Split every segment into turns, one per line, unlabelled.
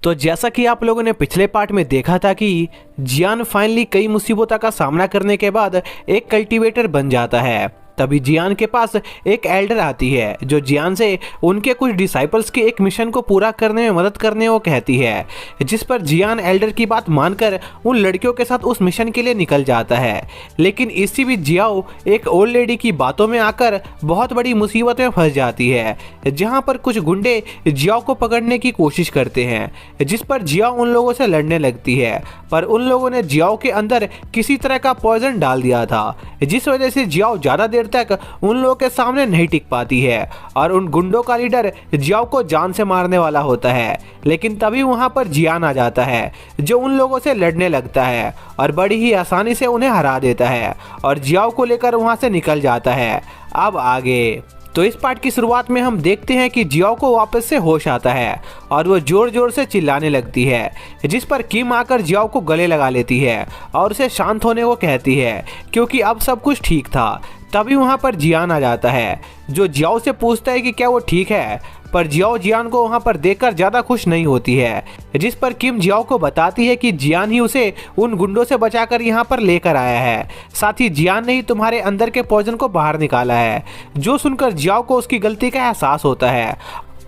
तो जैसा कि आप लोगों ने पिछले पार्ट में देखा था कि जियान फाइनली कई मुसीबतों का सामना करने के बाद एक कल्टीवेटर बन जाता है। तभी जियान के पास एक एल्डर आती है जो जियान से उनके कुछ डिसाइपल्स के एक मिशन को पूरा करने में मदद करने को कहती है, जिस पर जियान एल्डर की बात मानकर उन लड़कियों के साथ उस मिशन के लिए निकल जाता है। लेकिन इसी बीच जियाओ एक ओल्ड लेडी की बातों में आकर बहुत बड़ी मुसीबत में फंस जाती है, जहां पर कुछ गुंडे जियाओ को पकड़ने की कोशिश करते हैं, जिस पर जियाओ उन लोगों से लड़ने लगती है। पर उन लोगों ने जियाओ के अंदर किसी तरह का पॉइजन डाल दिया था, जिस वजह से जियाओ ज्यादा देर तक उन लोगों के सामने नहीं टिक पाती है और उन गुंडों का लीडर जियाओ को जान से मारने वाला होता है। लेकिन तभी वहां पर जियान आ जाता है जो उन लोगों से लड़ने लगता है और बड़ी ही आसानी से उन्हें हरा देता है और जियाओ को लेकर वहां से निकल जाता है। अब आगे तो इस पार्ट की शुरुआत में हम देखते हैं कि जियाओ को वापस से होश आता है और वो जोर जोर से चिल्लाने लगती है, जिस पर किम आकर जियाओ को गले लगा लेती है और उसे शांत होने को कहती है क्योंकि अब सब कुछ ठीक था। तभी वहां पर जियान आ जाता है जो जियाओ से पूछता है कि क्या वो ठीक है, पर जियाओ जियान को वहां पर देखकर ज्यादा खुश नहीं होती है, जिस पर किम जियाओ को बताती है कि जियान ही उसे उन गुंडों से बचाकर यहां पर लेकर आया है, साथ ही जियान ने ही तुम्हारे अंदर के पॉइजन को बाहर निकाला है। जो सुनकर जियाओ को उसकी गलती का एहसास होता है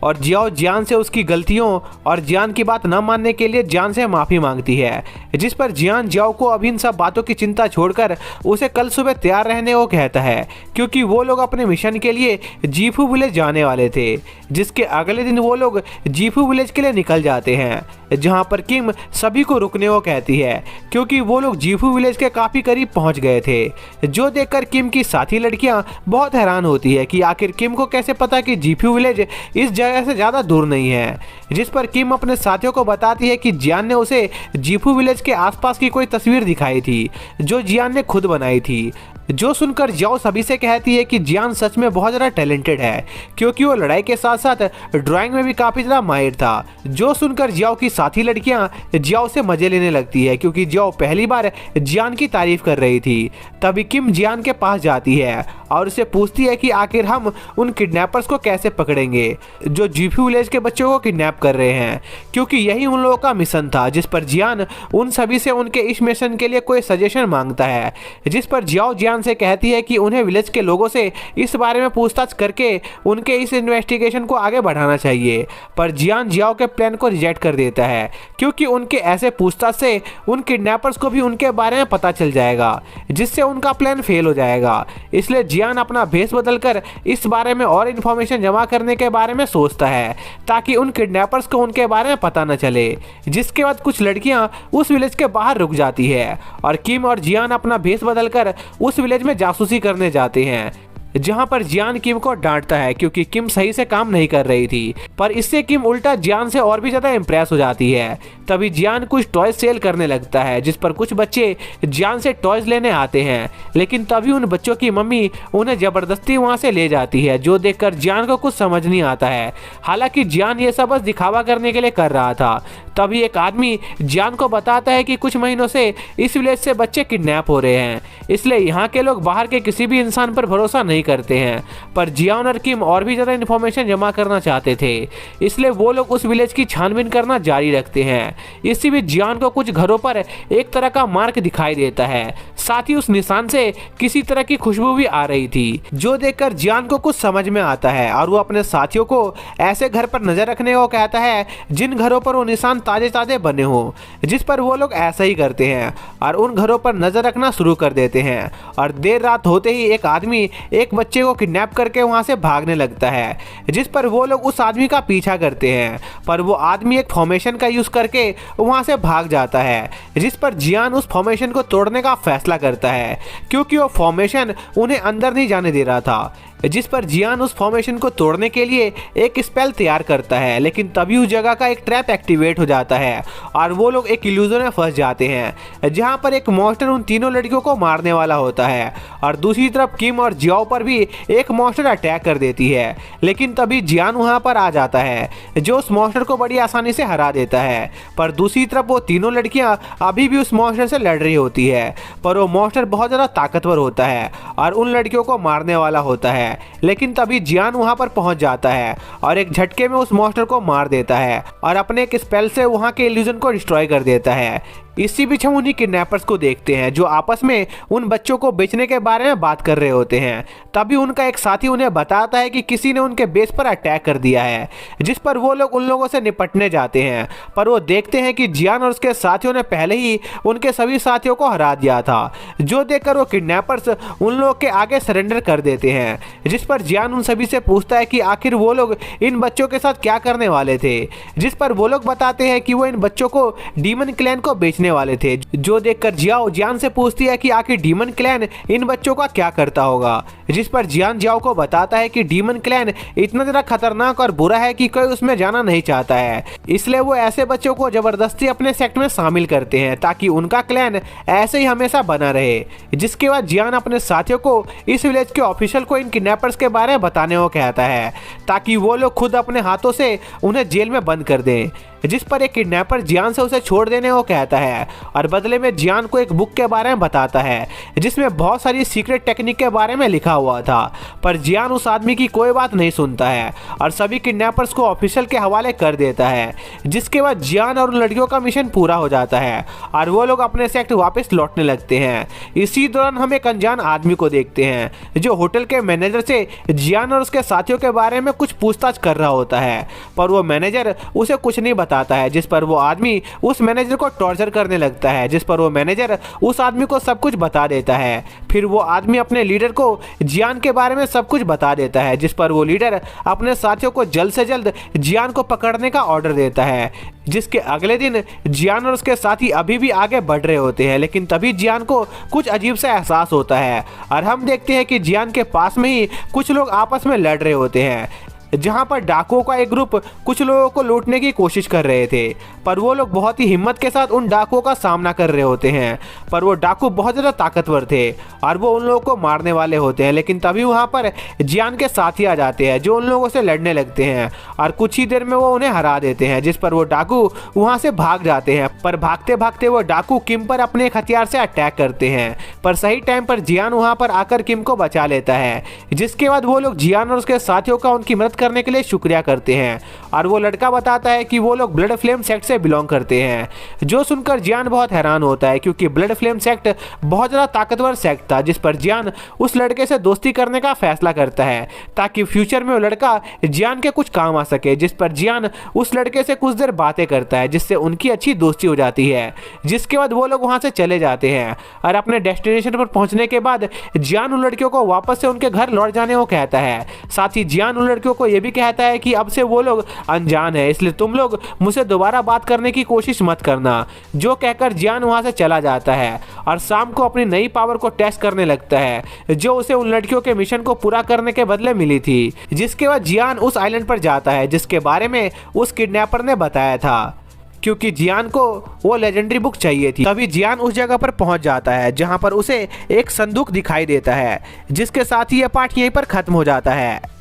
और जियाओ जियान से उसकी गलतियों और जियान की बात न मानने के लिए जियान से माफ़ी मांगती है, जिस पर जियान जियाओ को अभी इन सब बातों की चिंता छोड़कर उसे कल सुबह तैयार रहने को कहता है क्योंकि वो लोग अपने मिशन के लिए जीफू विलेज जाने वाले थे, जिसके अगले दिन वो लोग जीफू विलेज के लिए निकल जाते हैं, जहां पर किम सभी को रुकने को कहती है क्योंकि वो लोग जीफू विलेज के काफ़ी करीब पहुंच गए थे। जो देखकर किम की साथी लड़कियां बहुत हैरान होती है कि आखिर किम को कैसे पता कि जीफू विलेज इस जगह से ज़्यादा दूर नहीं है, जिस पर किम अपने साथियों को बताती है कि जियान ने उसे जीफू विलेज के आसपास की कोई तस्वीर दिखाई थी जो जियान ने खुद बनाई थी। जो सुनकर जियाओ सभी से कहती है कि जियान सच में बहुत ज़्यादा टैलेंटेड है क्योंकि वो लड़ाई के साथ साथ ड्राइंग में भी काफ़ी ज़्यादा माहिर था। जो सुनकर जियाओ की साथी लड़कियां जियाओ से मजे लेने लगती है क्योंकि जियाओ पहली बार जियान की तारीफ कर रही थी। तभी किम जियान के पास जाती है और उससे पूछती है कि आखिर हम उन किडनैपर्स को कैसे पकड़ेंगे जो जीफू विलेज के बच्चों को किडनैप कर रहे हैं, क्योंकि यही उन लोगों का मिशन था। जिस पर जियान उन सभी से उनके इस मिशन के लिए कोई सजेशन मांगता है, जिस पर जियाओ जियान से कहती है कि उन्हें विलेज के लोगों से इस बारे में पूछताछ करके उनके इस इन्वेस्टिगेशन को आगे बढ़ाना चाहिए। पर जियान जियाओ के प्लान को रिजेक्ट कर देता है क्योंकि उनके ऐसे पूछताछ से उन किडनैपर्स को भी उनके बारे में पता चल जाएगा, जिससे उनका प्लान फेल हो जाएगा। इसलिए जियान अपना भेष बदलकर इस बारे में और इन्फॉर्मेशन जमा करने के बारे में सोचता है ताकि उन किडनैपर्स को उनके बारे में पता न चले। जिसके बाद कुछ लड़कियां उस विलेज के बाहर रुक जाती है और किम और जियान अपना भेष बदलकर उस विलेज में जासूसी करने जाते हैं, जहां पर जियान किम को डांटता है क्योंकि किम सही से काम नहीं कर रही थी, पर इससे किम उल्टा जियान से और भी ज्यादा इंप्रेस हो जाती है। तभी जियान कुछ टॉयज सेल करने लगता है, जिस पर कुछ बच्चे जियान से टॉयज लेने आते हैं, लेकिन तभी उन बच्चों की मम्मी उन्हें जबरदस्ती वहां से ले जाती है, जो देखकर जियान को कुछ समझ नहीं आता है। हालांकि जियान ये सब बस दिखावा करने के लिए कर रहा था। तभी एक आदमी जियान को बताता है कि कुछ महीनों से इस विलेज से बच्चे किडनैप हो रहे हैं, इसलिए यहाँ के लोग बाहर के किसी भी इंसान पर भरोसा नहीं करते हैं। पर जियान और किम और भी ज्यादा इन्फॉर्मेशन जमा करना चाहते थे, इसलिए वो लोग उस विलेज की छानबीन करना जारी रखते हैं। इसी बीच जियान को कुछ घरों पर एक तरह का मार्क दिखाई देता है, साथ ही उस निशान से किसी तरह की खुशबू भी आ रही थी, जो देखकर जियान को कुछ समझ में आता है और वो अपने साथियों को ऐसे घर पर नजर रखने को कहता है जिन घरों पर वो निशान ताजे ताजे बने हो, जिस पर वो लोग ऐसा ही करते हैं और उन घरों पर नजर रखना शुरू कर देते हैं। और देर रात होते ही एक आदमी एक बच्चे को किडनैप करके वहां से भागने लगता है, जिस पर वो लोग उस आदमी का पीछा करते हैं, पर वो आदमी एक फॉर्मेशन का यूज करके वहां से भाग जाता है, जिस पर जियान उस फॉर्मेशन को तोड़ने का फैसला करता है क्योंकि वो फॉर्मेशन उन्हें अंदर नहीं जाने दे रहा था। जिस पर जियान उस फॉर्मेशन को तोड़ने के लिए एक स्पेल तैयार करता है, लेकिन तभी उस जगह का एक ट्रैप एक्टिवेट हो जाता है और वो लोग एक इल्यूजन में फंस जाते हैं, जहां पर एक मॉन्स्टर उन तीनों लड़कियों को मारने वाला होता है और दूसरी तरफ किम और जियाओ पर भी एक मॉन्स्टर अटैक कर देती है। लेकिन तभी जियान वहां पर आ जाता है जो उस मॉन्स्टर को बड़ी आसानी से हरा देता है। पर दूसरी तरफ वो तीनों लड़कियां अभी भी उस मॉन्स्टर से लड़ रही होती है, पर वो मॉन्स्टर बहुत ज़्यादा ताकतवर होता है और उन लड़कियों को मारने वाला होता है। है, लेकिन तभी जियान वहां पर पहुंच जाता है और एक झटके में उस मॉन्स्टर को मार देता है और अपने एक स्पेल से वहां के इल्यूजन को डिस्ट्रॉय कर देता है। इसी बीच हम उन्हीं किडनैपर्स को देखते हैं जो आपस में उन बच्चों को बेचने के बारे में बात कर रहे होते हैं। तभी उनका एक साथी उन्हें बताता है कि किसी ने उनके बेस पर अटैक कर दिया है, जिस पर वो लोग उन लोगों से निपटने जाते हैं। पर वो देखते हैं कि जियान और उसके साथियों ने पहले ही उनके सभी साथियों को हरा दिया था, जो देखकर वो किडनैपर्स उन लोगों के आगे सरेंडर कर देते हैं। जिस पर जियान उन सभी से पूछता है कि आखिर वो लोग इन बच्चों के साथ क्या करने वाले थे, जिस पर वो लोग बताते हैं कि वो इन बच्चों को डीमन क्लैन को बेचने वाले थे। जो देखकर जियान से पूछती है कि आखिर डीमन क्लैन इन बच्चों का क्या करता होगा, जिस पर जियान जियाओ को बताता है कि डीमन क्लैन इतना ज्यादा खतरनाक और बुरा है कि कोई उसमें जाना नहीं चाहता है, इसलिए वो ऐसे बच्चों को जबरदस्ती अपने सेक्ट में शामिल करते हैं ताकि उनका क्लैन ऐसे ही हमेशा बना रहे। जिसके बाद जियान अपने साथियों को इस विलेज के ऑफिशियल को इन किडनैपर्स के बारे में बताने को कहता है ताकि वो लोग खुद अपने हाथों से उन्हें जेल में बंद कर दें। जिस पर एक किडनैपर जियान से उसे छोड़ देने को कहता है और बदले में जियान को एक बुक के बारे में बताता है जिसमें बहुत सारी सीक्रेट टेक्निक के बारे में लिखा हुआ था। पर जियान उस आदमी की कोई बात नहीं सुनता है और सभी किडनैपर्स को ऑफिशियल के हवाले कर देता है। जिसके बाद जियान और उन लड़कियों का मिशन पूरा हो जाता है और वो लोग अपने सेक्ट वापस लौटने लगते हैं। इसी दौरान हम एक अनजान आदमी को देखते हैं जो होटल के मैनेजर से जियान और उसके साथियों के बारे में कुछ पूछताछ कर रहा होता है, पर वो मैनेजर उसे कुछ नहीं बताता है। जिस पर वो आदमी उस मैनेजर को टॉर्चर करने लगता है, जिस पर वो मैनेजर उस आदमी को सब कुछ बता देता है। फिर वो आदमी अपने लीडर को जियान के बारे में सब कुछ बता देता है, जिस पर वो लीडर अपने साथियों को जल्द से जल्द जियान को पकड़ने का ऑर्डर देता है। जिसके अगले दिन जियान और उसके साथी अभी भी आगे बढ़ रहे होते हैं, लेकिन तभी जियान को कुछ अजीब सा एहसास होता है और हम देखते हैं कि जियान के पास में ही कुछ लोग आपस में लड़ रहे होते हैं, जहां पर डाकुओं का एक ग्रुप कुछ लोगों को लूटने की कोशिश कर रहे थे। पर वो लोग बहुत ही हिम्मत के साथ उन डाकुओं का सामना कर रहे होते हैं, पर वो डाकू बहुत ज़्यादा ताकतवर थे और वो उन लोगों को मारने वाले होते हैं। लेकिन तभी वहां पर जियान के साथी आ जाते हैं जो उन लोगों से लड़ने लगते हैं और कुछ ही देर में वो उन्हें हरा देते हैं, जिस पर वो डाकू वहां से भाग जाते हैं। पर भागते भागते वो डाकू किम पर अपने एक हथियार से अटैक करते हैं, पर सही टाइम पर जियान वहां पर आकर किम को बचा लेता है। जिसके बाद वो लोग जियान और उसके साथियों का उनकी मदद करने के लिए शुक्रिया करते हैं और वो लड़का बताता है कि वो लोग ब्लड फ्लेम सेक्ट से बिलोंग करते हैं। जो सुनकर जियान बहुत हैरान होता है क्योंकि ब्लड फ्लेम सेक्ट बहुत ज़्यादा ताकतवर सेक्ट था। जिस पर जियान उस लड़के से दोस्ती करने का फैसला करता है ताकि फ्यूचर में वो लड़का जियान के कुछ काम आ सके। जिस पर जियान उस लड़के से कुछ देर बातें करता है जिससे उनकी अच्छी दोस्ती हो जाती है। जिसके बाद वो लोग वहां से चले जाते हैं और अपने डेस्टिनेशन पर पहुंचने के बाद जियान उन लड़कियों को वापस से उनके घर लौट जाने को कहता है। साथ ही जियान उन लड़कियों को यह भी कहता है कि अब से वो लोग अनजान है, इसलिए तुम लोग मुझसे दोबारा बात करने की कोशिश मत करना। जो कहकर जियान वहां से चला जाता है और शाम को अपनी नई पावर को टेस्ट करने लगता है जो उसे उन लड़कियों के मिशन को पूरा करने के बदले मिली थी। जिसके बाद जियान उस आइलैंड पर जाता है जिसके बारे में उस किडनैपर ने बताया था, क्योंकि जियान को वो लेजेंडरी बुक चाहिए थी। तभी जियान उस जगह पर पहुंच जाता है जहां पर उसे एक संदूक दिखाई देता है। जिसके साथ ही यह पार्ट यहीं पर खत्म हो जाता है।